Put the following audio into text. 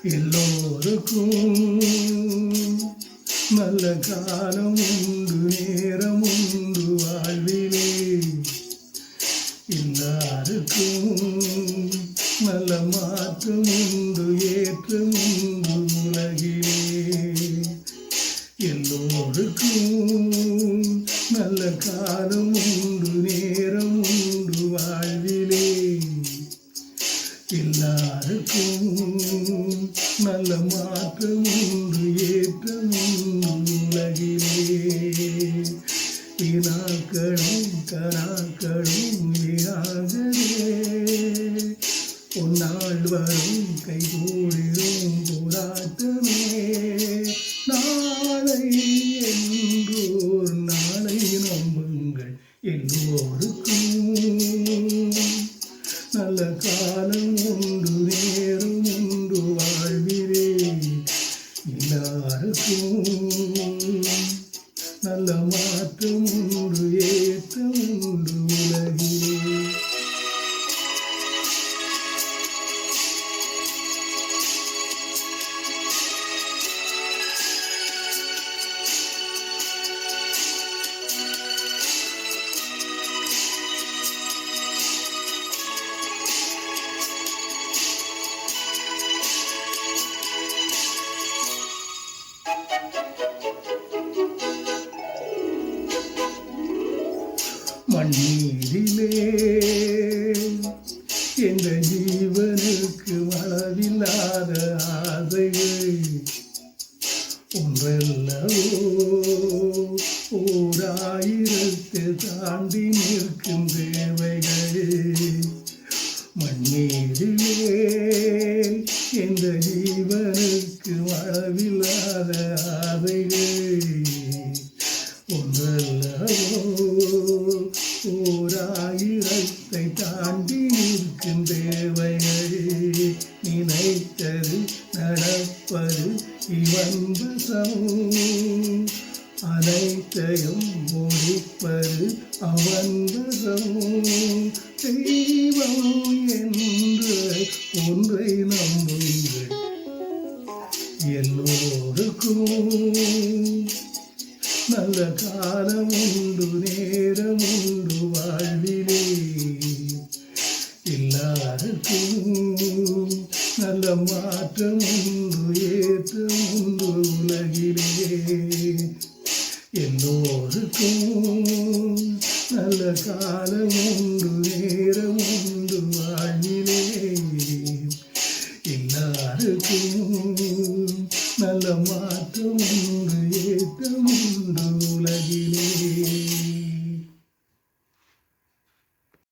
எல்லோருக்கும் நல்ல காலம் உண்டு, நேரம் உண்டு வாழ்விலே. எல்லாருக்கும் நல்ல மாற்றம் உண்டு, ஏற்றம் உண்டு உலகிலே. எல்லோருக்கும் நல்ல காலம் உண்டு, நேரம் உண்டு வாழ்விலே. எல்லாருக்கும் நல்ல மாற்றம் உண்டு, ஏற்றம் உண்டு உலகிலே. வினாக்களும் கனாக்களும் வீணாகவே பொன்னாள் வரும் கைகூடிடும் போராட்டமே. நாளை என்றோர் நாளை நம்புங்கள். எல்லோருக்கும் நல்ல காலம் உண்டு, நேரம் உண்டு வாழ்விலே. எல்லாருக்கும் நல்ல மாற்றம் உண்டு, ஏற்றம் உண்டு உலகிலே. மண்ணீரிலே எந்த ஜீவனுக்கு அளவில்லாத ஆசைகள் ஒன்றல்லவோ, ஓர் ஆயிரத்தை தாண்டி நிற்கும் தேவைகள். மண்ணீரிலே எந்த ஜீவனுக்கு அளவில்லாத ஆசைகள் ஒன்றல்லவோ, ஓர் ஆயிரத்தை தாண்டி நிற்கும் தேவைகள். நினைத்தது நடப்பது இவன் வசம், அனைத்தையும் முடிப்பது அவன் வசம். தெய்வம் என்ற ஒன்றை நம்புங்கள். எல்லோருக்கும் நல்ல காலம் உண்டு, நேரம் உண்டு வாழ்விலே. எல்லாருக்கும் நல்ல மாற்றம் உண்டு, ஏற்றம் உண்டு உலகிலே. எல்லோருக்கும் நல்ல காலம் உண்டு, நேரம் உண்டு வாழ்விலே. எல்லாருக்கும் நல்ல மாற்றம் உண்டு,